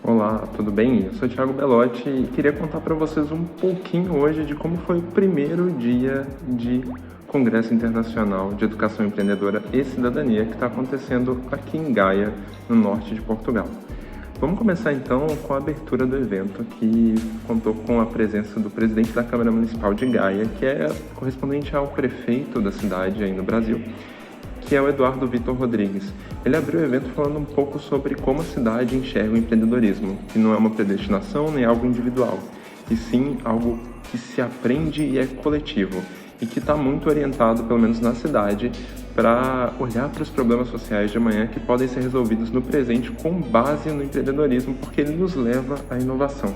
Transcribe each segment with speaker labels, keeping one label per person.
Speaker 1: Olá, tudo bem? Eu sou o Thiago Belotti e queria contar para vocês um pouquinho hoje de como foi o primeiro dia de Congresso Internacional de Educação Empreendedora e Cidadania que está acontecendo aqui em Gaia, no norte de Portugal. Vamos começar então com a abertura do evento, que contou com a presença do presidente da Câmara Municipal de Gaia, que é correspondente ao prefeito da cidade aí no Brasil, que é o Eduardo Vitor Rodrigues. Ele abriu o evento falando um pouco sobre como a cidade enxerga o empreendedorismo, que não é uma predestinação nem algo individual, e sim algo que se aprende e é coletivo, e que está muito orientado, pelo menos na cidade, para olhar para os problemas sociais de amanhã que podem ser resolvidos no presente com base no empreendedorismo, porque ele nos leva à inovação.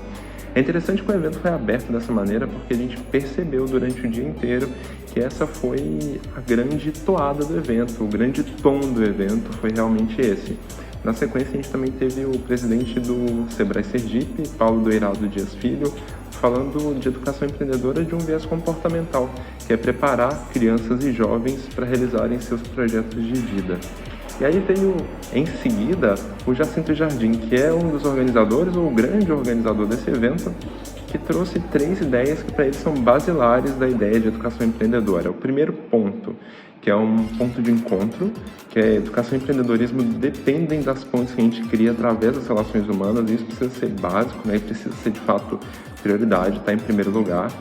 Speaker 1: É interessante que o evento foi aberto dessa maneira porque a gente percebeu durante o dia inteiro que essa foi a grande toada do evento, o grande tom do evento foi realmente esse. Na sequência, a gente também teve o presidente do Sebrae Sergipe, Paulo Doirado Dias Filho, falando de educação empreendedora de um viés comportamental, que é preparar crianças e jovens para realizarem seus projetos de vida. E aí veio, em seguida, o Jacinto Jardim, que é um dos organizadores, ou o grande organizador desse evento, que trouxe 3 ideias que para ele são basilares da ideia de educação empreendedora. O primeiro ponto, que é um ponto de encontro, que é educação e empreendedorismo dependem das pontes que a gente cria através das relações humanas, e isso precisa ser básico, né? E precisa ser de fato prioridade, está em primeiro lugar.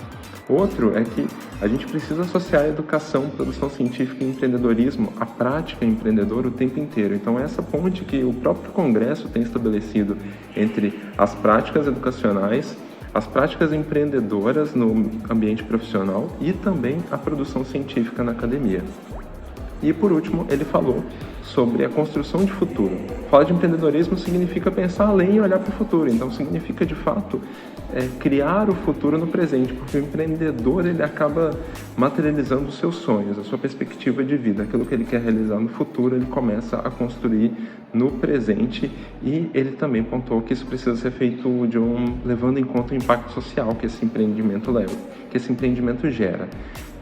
Speaker 1: Outro é que a gente precisa associar a educação, produção científica e empreendedorismo à prática empreendedora o tempo inteiro. Então, essa ponte que o próprio Congresso tem estabelecido entre as práticas educacionais, as práticas empreendedoras no ambiente profissional e também a produção científica na academia. E, por último, ele falou sobre a construção de futuro. Falar de empreendedorismo significa pensar além e olhar para o futuro. Então, significa, de fato, criar o futuro no presente, porque o empreendedor ele acaba materializando os seus sonhos, a sua perspectiva de vida. Aquilo que ele quer realizar no futuro, ele começa a construir no presente, e ele também pontuou que isso precisa ser feito levando em conta o impacto social que esse empreendimento leva, que esse empreendimento gera,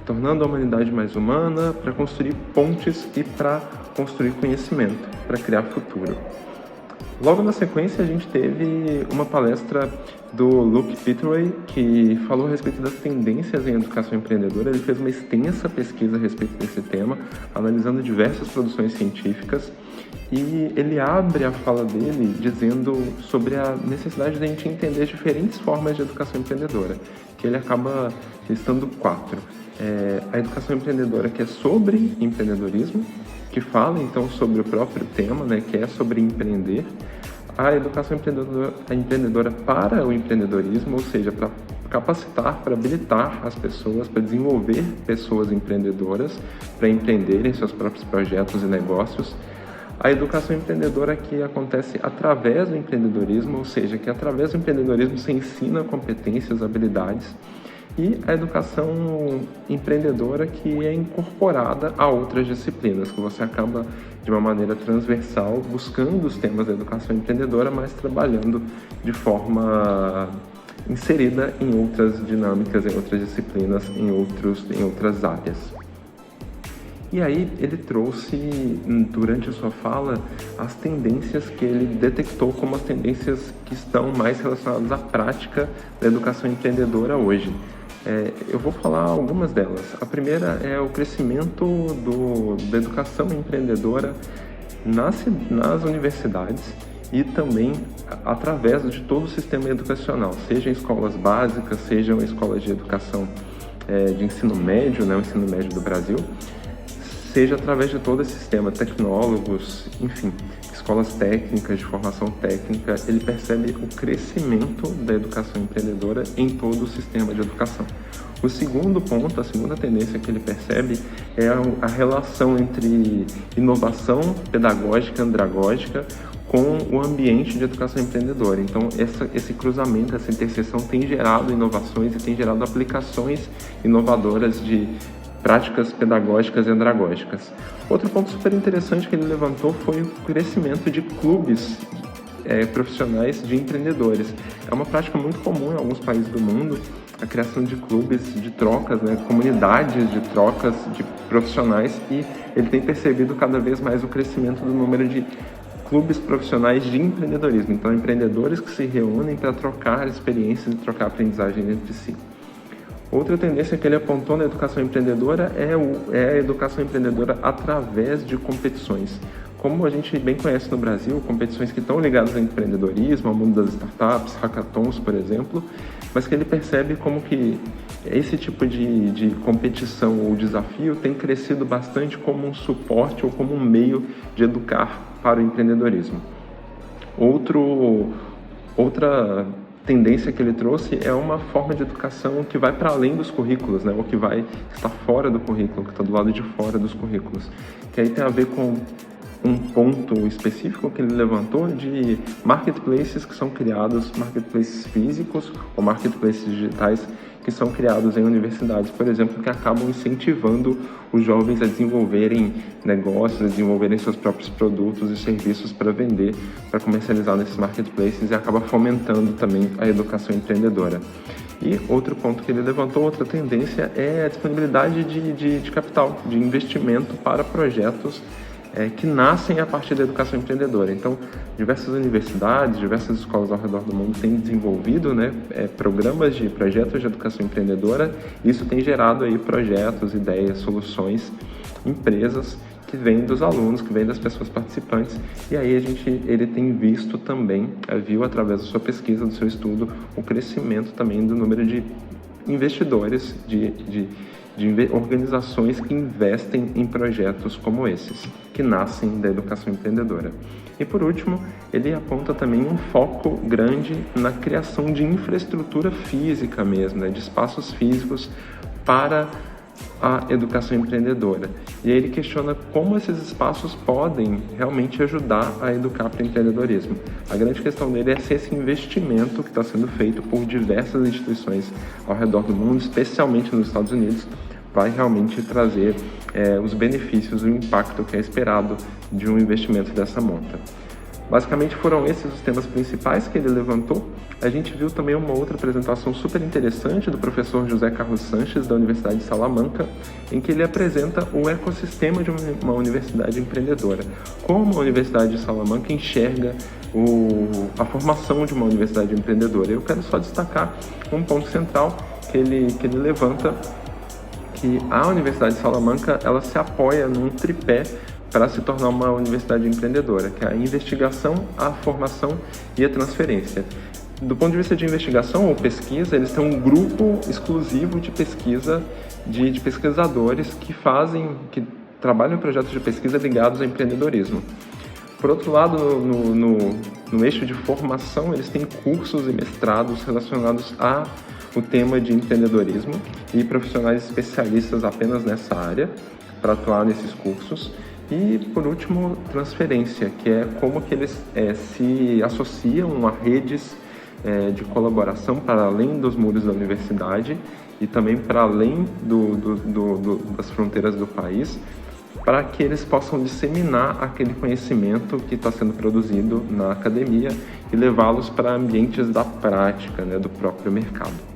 Speaker 1: tornando a humanidade mais humana, para construir pontes e para construir conhecimento, para criar futuro. Logo na sequência, a gente teve uma palestra do Luke Pitway, que falou a respeito das tendências em educação empreendedora. Ele fez uma extensa pesquisa a respeito desse tema, analisando diversas produções científicas, e ele abre a fala dele dizendo sobre a necessidade de a gente entender diferentes formas de educação empreendedora, que ele acaba listando 4. A educação empreendedora, que é sobre empreendedorismo, que fala então sobre o próprio tema, né, que é sobre empreender. A educação empreendedora para o empreendedorismo, ou seja, para capacitar, para habilitar as pessoas, para desenvolver pessoas empreendedoras, para empreenderem seus próprios projetos e negócios. A educação empreendedora que acontece através do empreendedorismo, ou seja, que através do empreendedorismo se ensina competências, habilidades. E a educação empreendedora que é incorporada a outras disciplinas, que você acaba de uma maneira transversal buscando os temas da educação empreendedora, mas trabalhando de forma inserida em outras dinâmicas, em outras disciplinas, em outras áreas. E aí ele trouxe, durante a sua fala, as tendências que ele detectou como as tendências que estão mais relacionadas à prática da educação empreendedora hoje. Eu vou falar algumas delas. A primeira é o crescimento da educação empreendedora nas universidades e também através de todo o sistema educacional, seja em escolas básicas, sejam escolas de educação de ensino médio, né, o ensino médio do Brasil, seja através de todo esse sistema, tecnólogos, enfim, escolas técnicas, de formação técnica. Ele percebe o crescimento da educação empreendedora em todo o sistema de educação. O segundo ponto, a segunda tendência que ele percebe é a relação entre inovação pedagógica e andragógica com o ambiente de educação empreendedora. Então, esse cruzamento, essa interseção tem gerado inovações e tem gerado aplicações inovadoras de práticas pedagógicas e andragógicas. Outro ponto super interessante que ele levantou foi o crescimento de clubes profissionais de empreendedores. É uma prática muito comum em alguns países do mundo, a criação de clubes de trocas, né, comunidades de trocas de profissionais, e ele tem percebido cada vez mais o crescimento do número de clubes profissionais de empreendedorismo. Então, empreendedores que se reúnem para trocar experiências e trocar aprendizagem entre si. Outra tendência que ele apontou na educação empreendedora é a educação empreendedora através de competições. Como a gente bem conhece no Brasil, competições que estão ligadas ao empreendedorismo, ao mundo das startups, hackathons, por exemplo, mas que ele percebe como que esse tipo de competição ou desafio tem crescido bastante como um suporte ou como um meio de educar para o empreendedorismo. Outra tendência que ele trouxe é uma forma de educação que vai para além dos currículos, né? Ou que está fora do currículo, que está do lado de fora dos currículos. Que aí tem a ver com um ponto específico que ele levantou de marketplaces que são criados, marketplaces físicos ou marketplaces digitais que são criados em universidades, por exemplo, que acabam incentivando os jovens a desenvolverem negócios, a desenvolverem seus próprios produtos e serviços para vender, para comercializar nesses marketplaces, e acaba fomentando também a educação empreendedora. E outro ponto que ele levantou, outra tendência, é a disponibilidade de capital, de investimento para projetos que nascem a partir da educação empreendedora. Então, diversas universidades, diversas escolas ao redor do mundo têm desenvolvido, né, projetos de educação empreendedora. Isso tem gerado aí projetos, ideias, soluções, empresas que vêm dos alunos, que vêm das pessoas participantes. E aí ele tem visto também, viu através da sua pesquisa, do seu estudo, o crescimento também do número de investidores, de organizações que investem em projetos como esses, que nascem da educação empreendedora. E por último, ele aponta também um foco grande na criação de infraestrutura física mesmo, né, de espaços físicos para a educação empreendedora. E aí ele questiona como esses espaços podem realmente ajudar a educar para o empreendedorismo. A grande questão dele é se esse investimento que está sendo feito por diversas instituições ao redor do mundo, especialmente nos Estados Unidos, vai realmente trazer os benefícios, o impacto que é esperado de um investimento dessa monta. Basicamente foram esses os temas principais que ele levantou. A gente viu também uma outra apresentação super interessante do professor José Carlos Sanches, da Universidade de Salamanca, em que ele apresenta o ecossistema de uma universidade empreendedora. Como a Universidade de Salamanca enxerga a formação de uma universidade empreendedora. Eu quero só destacar um ponto central que ele levanta, que a Universidade de Salamanca ela se apoia num tripé para se tornar uma universidade empreendedora, que é a investigação, a formação e a transferência. Do ponto de vista de investigação ou pesquisa, eles têm um grupo exclusivo de pesquisa, de pesquisadores que trabalham em projetos de pesquisa ligados ao empreendedorismo. Por outro lado, no eixo de formação, eles têm cursos e mestrados relacionados ao tema de empreendedorismo e profissionais especialistas apenas nessa área para atuar nesses cursos. E, por último, transferência, que é como que eles se associam a redes de colaboração para além dos muros da universidade e também para além das fronteiras do país, para que eles possam disseminar aquele conhecimento que está sendo produzido na academia e levá-los para ambientes da prática, né, do próprio mercado.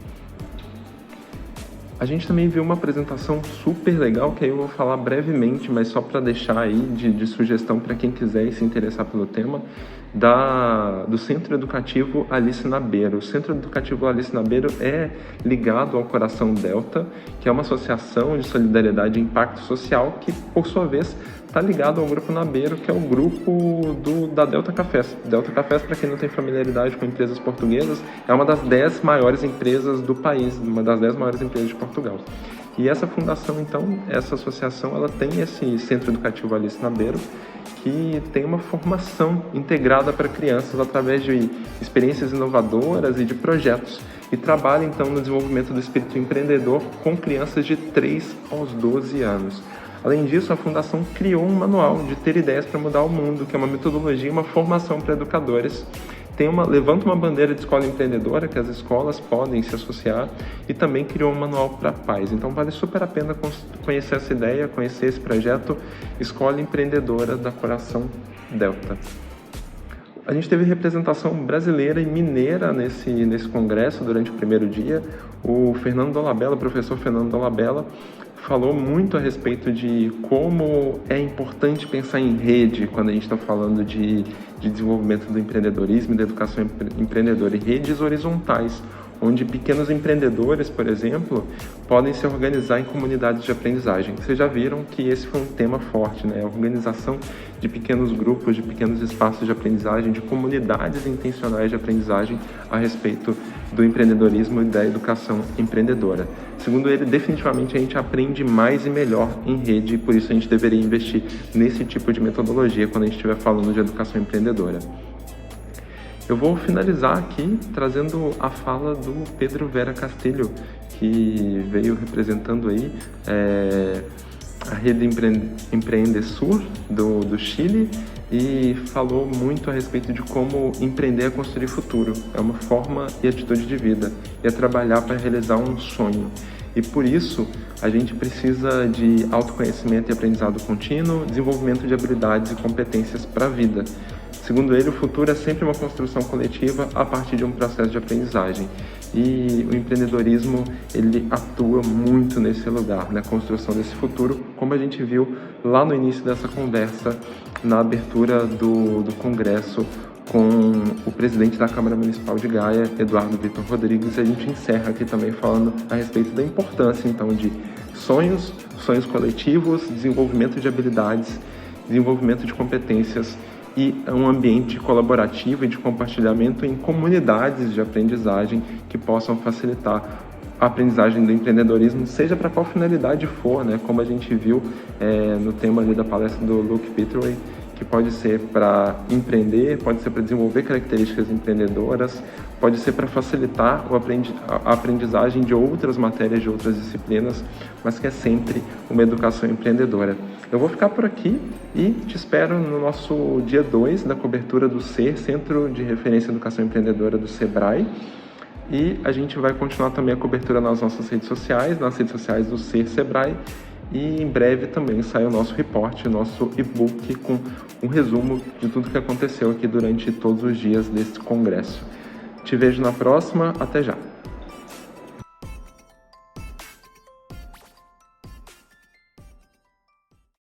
Speaker 1: A gente também viu uma apresentação super legal, que aí eu vou falar brevemente, mas só para deixar aí de sugestão para quem quiser e se interessar pelo tema, do Centro Educativo Alice Nabeiro. O Centro Educativo Alice Nabeiro é ligado ao Coração Delta, que é uma associação de solidariedade e impacto social que, por sua vez, está ligado ao Grupo Nabeiro, que é o grupo da Delta Cafés. Delta Cafés, para quem não tem familiaridade com empresas portuguesas, é uma das 10 maiores empresas do país, uma das 10 maiores empresas de Portugal. E essa fundação, então, essa associação, ela tem esse Centro Educativo Alice Nabeiro, que tem uma formação integrada para crianças através de experiências inovadoras e de projetos, e trabalha, então, no desenvolvimento do espírito empreendedor com crianças de 3 aos 12 anos. Além disso, a Fundação criou um manual de Ter Ideias para Mudar o Mundo, que é uma metodologia, uma formação para educadores. Levanta uma bandeira de escola empreendedora, que as escolas podem se associar, e também criou um manual para pais. Então, vale super a pena conhecer essa ideia, conhecer esse projeto Escola Empreendedora da Coração Delta. A gente teve representação brasileira e mineira nesse congresso durante o primeiro dia. O professor Fernando Dolabella, falou muito a respeito de como é importante pensar em rede quando a gente está falando de desenvolvimento do empreendedorismo e da educação empreendedora, e redes horizontais, onde pequenos empreendedores, por exemplo, podem se organizar em comunidades de aprendizagem. Vocês já viram que esse foi um tema forte, né? A organização de pequenos grupos, de pequenos espaços de aprendizagem, de comunidades intencionais de aprendizagem a respeito do empreendedorismo e da educação empreendedora. Segundo ele, definitivamente a gente aprende mais e melhor em rede, e por isso a gente deveria investir nesse tipo de metodologia quando a gente estiver falando de educação empreendedora. Eu vou finalizar aqui trazendo a fala do Pedro Vera Castilho, que veio representando aí a rede Empreendesur do Chile, e falou muito a respeito de como empreender é construir futuro. É uma forma e atitude de vida, é trabalhar para realizar um sonho. E por isso, a gente precisa de autoconhecimento e aprendizado contínuo, desenvolvimento de habilidades e competências para a vida. Segundo ele, o futuro é sempre uma construção coletiva a partir de um processo de aprendizagem. E o empreendedorismo, ele atua muito nesse lugar, na construção desse futuro, como a gente viu lá no início dessa conversa, na abertura do congresso com o presidente da Câmara Municipal de Gaia, Eduardo Vitor Rodrigues. A gente encerra aqui também falando a respeito da importância, então, de sonhos coletivos, desenvolvimento de habilidades, desenvolvimento de competências e um ambiente colaborativo e de compartilhamento em comunidades de aprendizagem que possam facilitar a aprendizagem do empreendedorismo, seja para qual finalidade for, né? Como a gente viu no tema ali da palestra do Luke Pitway, que pode ser para empreender, pode ser para desenvolver características empreendedoras, pode ser para facilitar a aprendizagem de outras matérias, de outras disciplinas, mas que é sempre uma educação empreendedora. Eu vou ficar por aqui e te espero no nosso dia 2 da cobertura do CER, Centro de Referência em Educação Empreendedora do Sebrae. E a gente vai continuar também a cobertura nas nossas redes sociais, nas redes sociais do CER Sebrae. E em breve também sai o nosso report, o nosso e-book com um resumo de tudo que aconteceu aqui durante todos os dias deste congresso. Te vejo na próxima, até já!